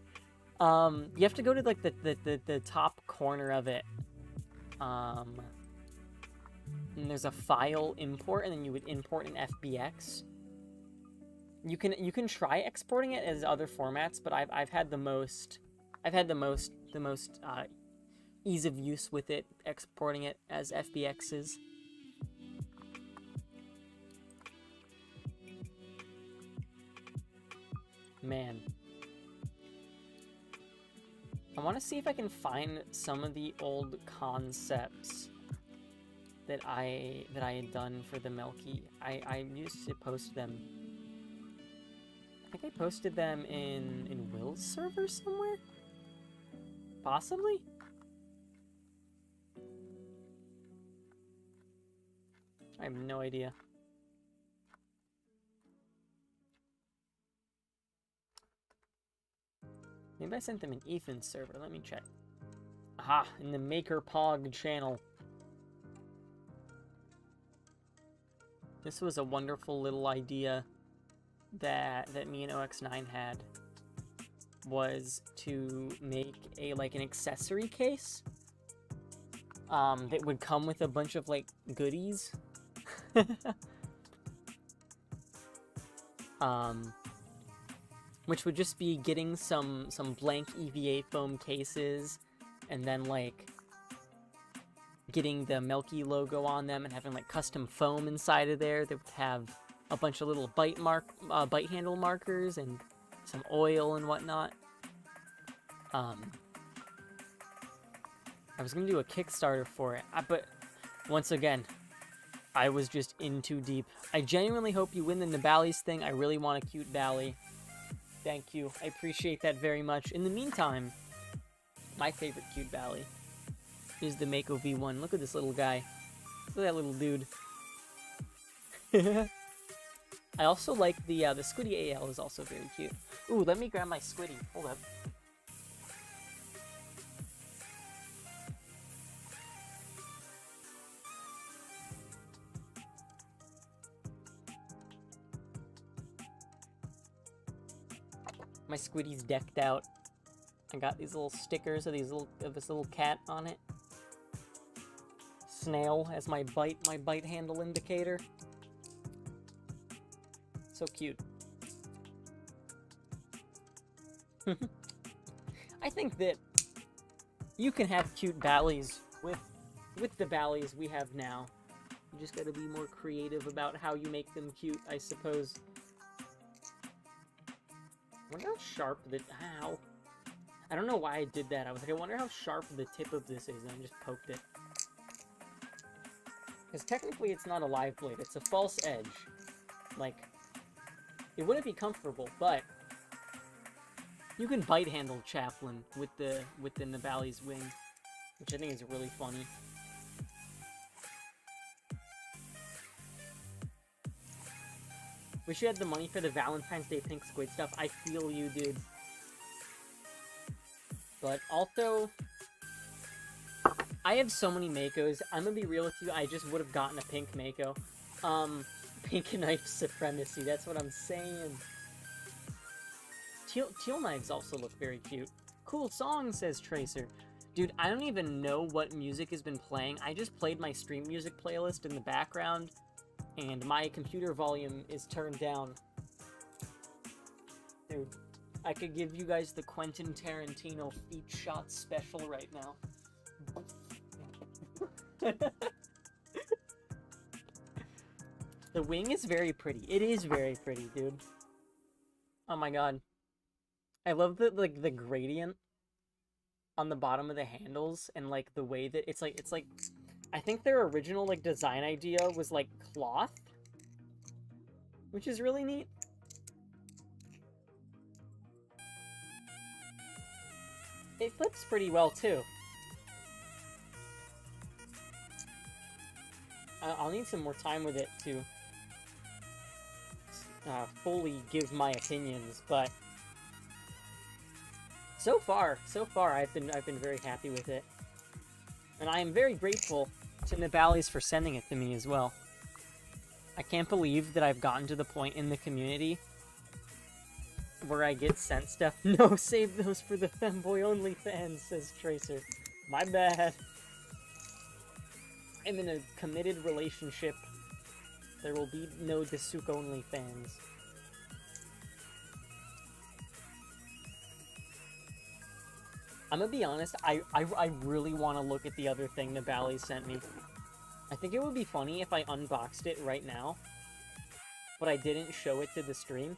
You have to go to like the top corner of it. And there's a file import, and then you would import an FBX. You can try exporting it as other formats, but I've had the most ease of use with it, exporting it as FBXs. Man. I want to see if I can find some of the old concepts that I had done for the Melky. I used to post them. I think I posted them in Will's server somewhere? Possibly? I have no idea. Maybe I sent them in Ethan's server. Let me check. Aha! In the Maker Pog channel. This was a wonderful little idea that me and OX9 had. Was to make an accessory case that would come with a bunch of like goodies. Which would just be getting some blank EVA foam cases, and then like getting the Melky logo on them, and having like custom foam inside of there that would have a bunch of little bite handle markers and some oil and whatnot. I was gonna do a Kickstarter for it, but once again, I was just in too deep. I genuinely hope you win the Nabali's thing. I really want a cute Bally. Thank you. I appreciate that very much. In the meantime, my favorite cute Bally is the Mako V1. Look at this little guy. Look at that little dude. I also like the Squiddy AL is also very cute. Ooh, let me grab my Squiddy. Hold up. My Squiddy's decked out. I got these little stickers of this little cat on it. Snail as my bite handle indicator. So cute. I think that you can have cute Ballies with the Ballies we have now. You just gotta be more creative about how you make them cute, I suppose. I wonder how sharp Ow. I don't know why I did that. I was like, I wonder how sharp the tip of this is, and I just poked it. Because technically it's not a live blade, it's a false edge. Like, it wouldn't be comfortable, but you can bite handle Chaplin with the Nabali's wing, which I think is really funny. Wish you had the money for the Valentine's Day pink squid stuff. I feel you, dude. But also, I have so many Makos. I'm gonna be real with you, I just would have gotten a pink Mako. Pink knife supremacy, that's what I'm saying. Teal knives also look very cute. Cool song, says Tracer. Dude, I don't even know what music has been playing. I just played my stream music playlist in the background, and my computer volume is turned down. Dude, I could give you guys the Quentin Tarantino feet shot special right now. The wing is very pretty. It is very pretty, dude. Oh my god. I love the gradient on the bottom of the handles, and like the way that it's like I think their original like design idea was like cloth, which is really neat. It flips pretty well too. I'll need some more time with it to fully give my opinions, but so far I've been very happy with it, and I am very grateful to Nabali's for sending it to me as well. I can't believe that I've gotten to the point in the community where I get sent stuff. No, save those for the femboy only fans, says Tracer. My bad. I'm in a committed relationship. There will be no Dasuke only fans. I'm gonna be honest, I really want to look at the other thing the Bally sent me. I think it would be funny if I unboxed it right now, but I didn't show it to the stream.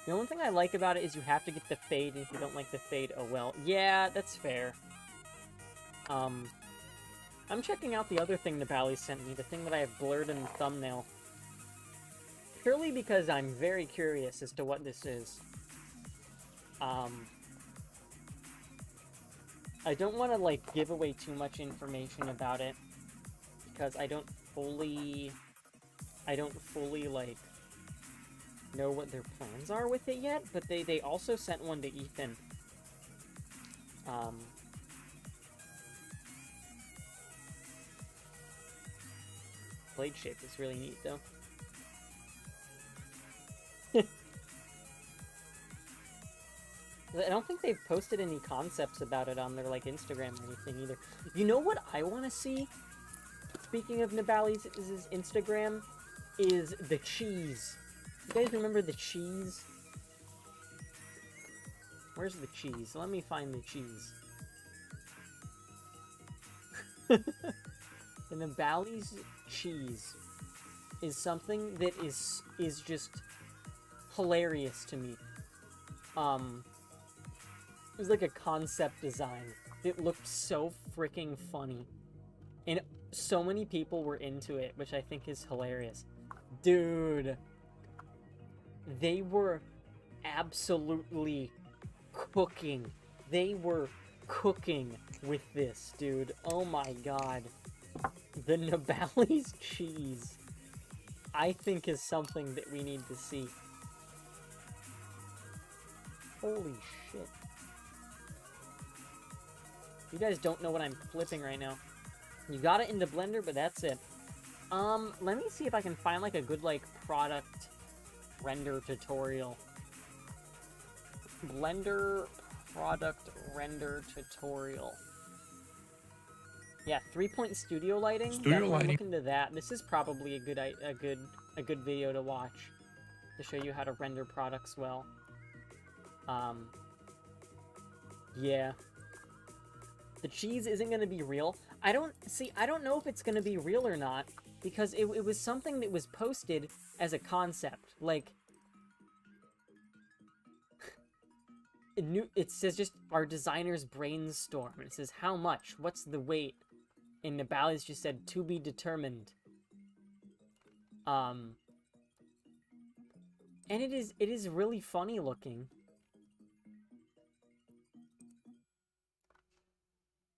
The only thing I like about it is you have to get the fade, and if you don't like the fade, oh well. Yeah, that's fair. I'm checking out the other thing the Bally sent me, the thing that I have blurred in the thumbnail. Purely because I'm very curious as to what this is. I don't want to, like, give away too much information about it, because I don't fully, like, know what their plans are with it yet, but they also sent one to Ethan. Blade shape is really neat, though. I don't think they've posted any concepts about it on their, like, Instagram or anything either. You know what I want to see? Speaking of Nibali's Instagram, is the cheese. You guys remember the cheese? Where's the cheese? Let me find the cheese. The Nibali's cheese is something that is just hilarious to me. It was like a concept design. It looked so freaking funny. And so many people were into it, which I think is hilarious. Dude. They were absolutely cooking. They were cooking with this, dude. Oh my god. The Nibali's cheese, I think, is something that we need to see. Holy shit. You guys don't know what I'm flipping right now. You got it into Blender, but that's it. Let me see if I can find, like, a good, like, product render tutorial. Blender product render tutorial. Yeah, 3-point studio lighting. Look into that. This is probably a good video to watch to show you how to render products well. Yeah. The cheese isn't going to be real. I don't know if it's going to be real or not, because it was something that was posted as a concept. Like, it says just, our designers brainstorm. It says, how much? What's the weight? And Nibali's just said, to be determined. And it is really funny looking.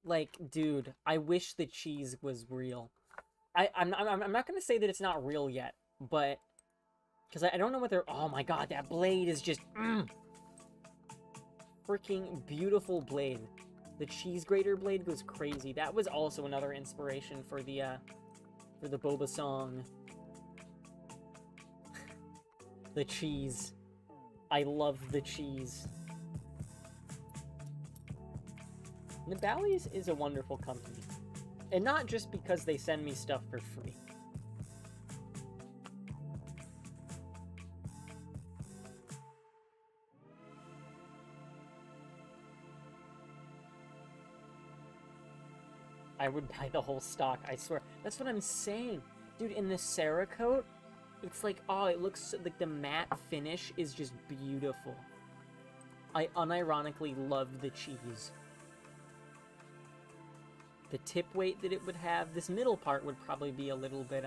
Like, dude, I wish the cheese was real. I'm not gonna say that it's not real yet, but because I don't know what they're. Oh my god, that blade is just freaking beautiful blade. The cheese grater blade goes crazy. That was also another inspiration for the boba song. The cheese. I love the cheese. Nibali's is a wonderful company. And not just because they send me stuff for free. I would buy the whole stock, I swear. That's what I'm saying. Dude, in the Cerakote, it's like, oh, it looks like the matte finish is just beautiful. I unironically love the cheese. The tip weight that it would have, this middle part would probably be a little bit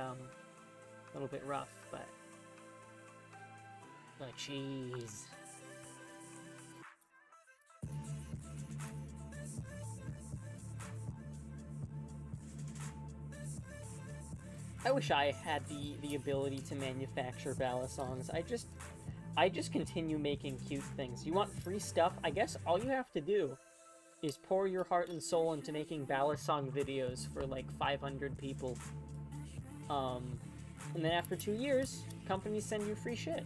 rough, but the cheese. I wish I had the ability to manufacture Balisongs. I just continue making cute things. You want free stuff? I guess all you have to do is pour your heart and soul into making Balisong videos for like 500 people. And then after 2 years, companies send you free shit.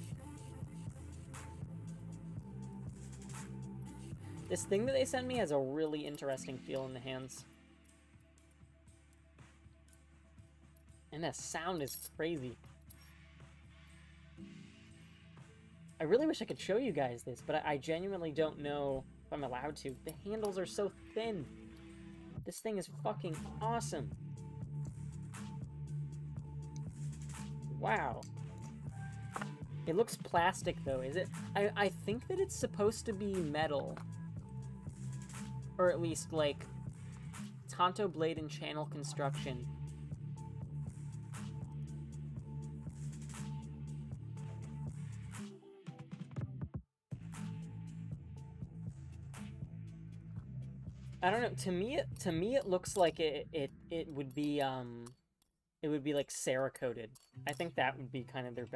This thing that they sent me has a really interesting feel in the hands. And the sound is crazy. I really wish I could show you guys this, but I genuinely don't know if I'm allowed to. The handles are so thin. This thing is fucking awesome. Wow. It looks plastic, though, is it? I think that it's supposed to be metal. Or at least, like, Tonto blade and channel construction. I don't know. To me, it looks like it would be it would be like Cerakoted. I think that would be kind of their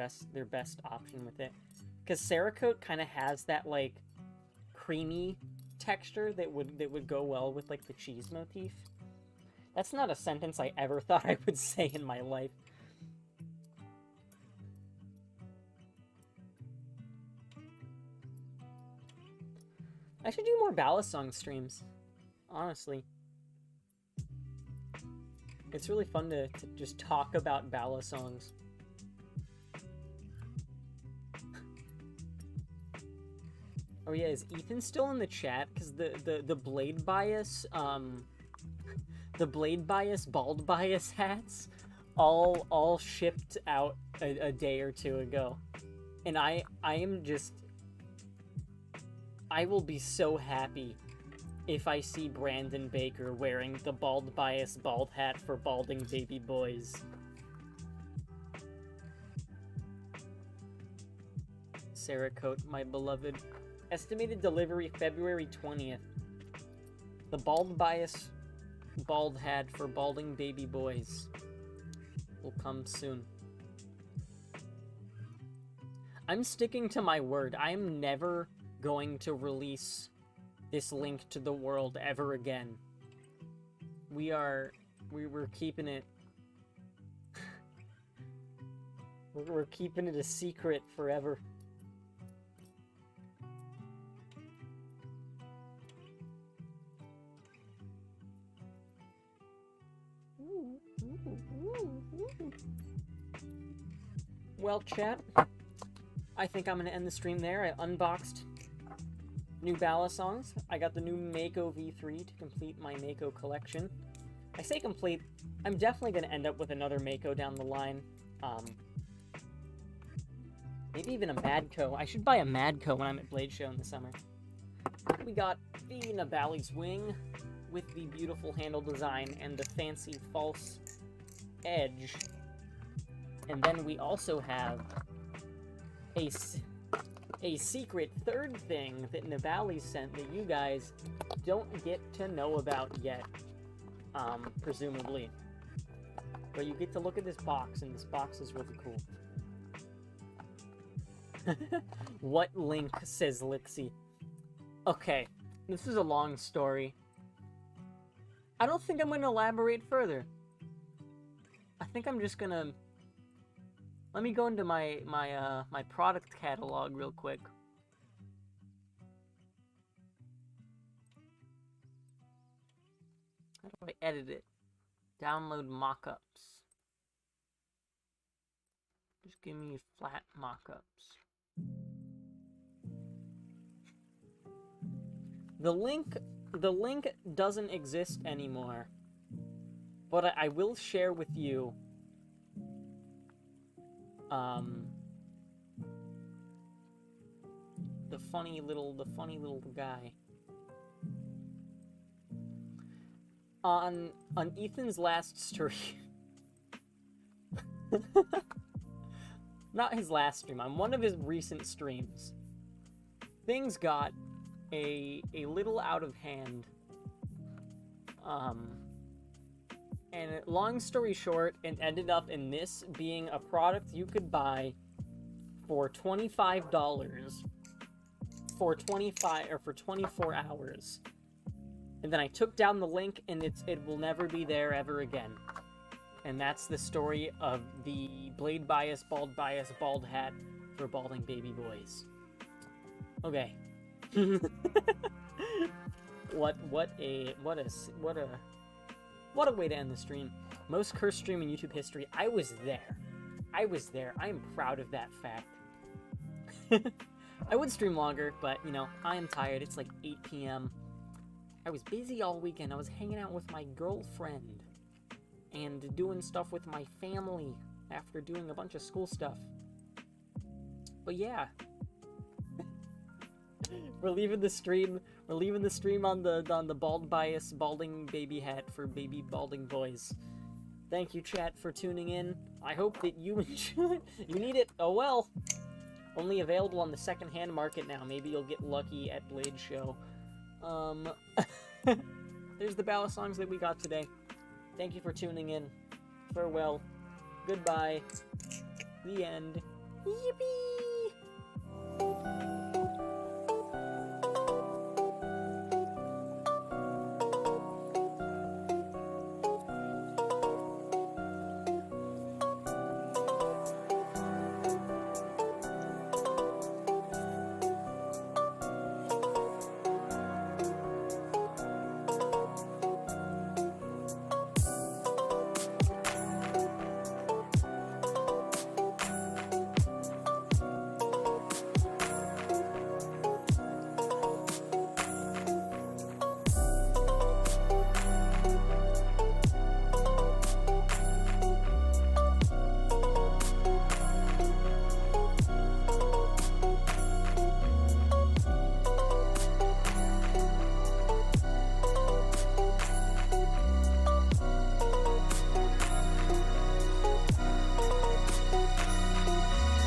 best option with it, because Cerakote kind of has that like creamy texture that would go well with like the cheese motif. That's not a sentence I ever thought I would say in my life. I should do more Balisong streams. Honestly, it's really fun to just talk about Balisongs. Oh yeah, is Ethan still in the chat? Because the blade bias, the blade bias, bald bias hats, all shipped out a day or two ago, and I am just, I will be so happy if I see Brandon Baker wearing the bald bias bald hat for balding baby boys. Cerakote, my beloved. Estimated delivery February 20th. The bald bias bald hat for balding baby boys will come soon. I'm sticking to my word. I am never going to release this link to the world ever again. We're keeping it we're keeping it a secret forever. Well, chat, I think I'm gonna end the stream there. I unboxed new Balisongs. I got the new Mako V3 to complete my Mako collection. I say complete, I'm definitely going to end up with another Mako down the line. Maybe even a Madco. I should buy a Madco when I'm at Blade Show in the summer. We got the Nabali's wing with the beautiful handle design and the fancy false edge. And then we also have a secret third thing that Nabali sent that you guys don't get to know about yet, presumably. But you get to look at this box, and this box is really cool. What link, says Lixie. Okay, this is a long story. I don't think I'm going to elaborate further. I think I'm just going to... Let me go into my product catalog real quick. How do I edit it? Download mockups. Just give me flat mockups. The link doesn't exist anymore, but I will share with you the funny little guy on Ethan's last stream. Not his last stream, on one of his recent streams. Things got a little out of hand. And long story short, it ended up in this being a product you could buy for $25 for 24 hours. And then I took down the link, and it will never be there ever again. And that's the story of the blade bias, bald hat for balding baby boys. Okay. What a way to end the stream. Most cursed stream in YouTube history. I was there. I am proud of that fact. I would stream longer, but, you know, I am tired. It's like 8 p.m. I was busy all weekend. I was hanging out with my girlfriend and doing stuff with my family after doing a bunch of school stuff. But yeah. We're leaving the stream on the balding baby hat for baby balding boys. Thank you, chat, for tuning in. I hope that you enjoy it. You need it. Oh well. Only available on the second-hand market now. Maybe you'll get lucky at Blade Show. There's the Balisongs that we got today. Thank you for tuning in. Farewell. Goodbye. The end. Yippee!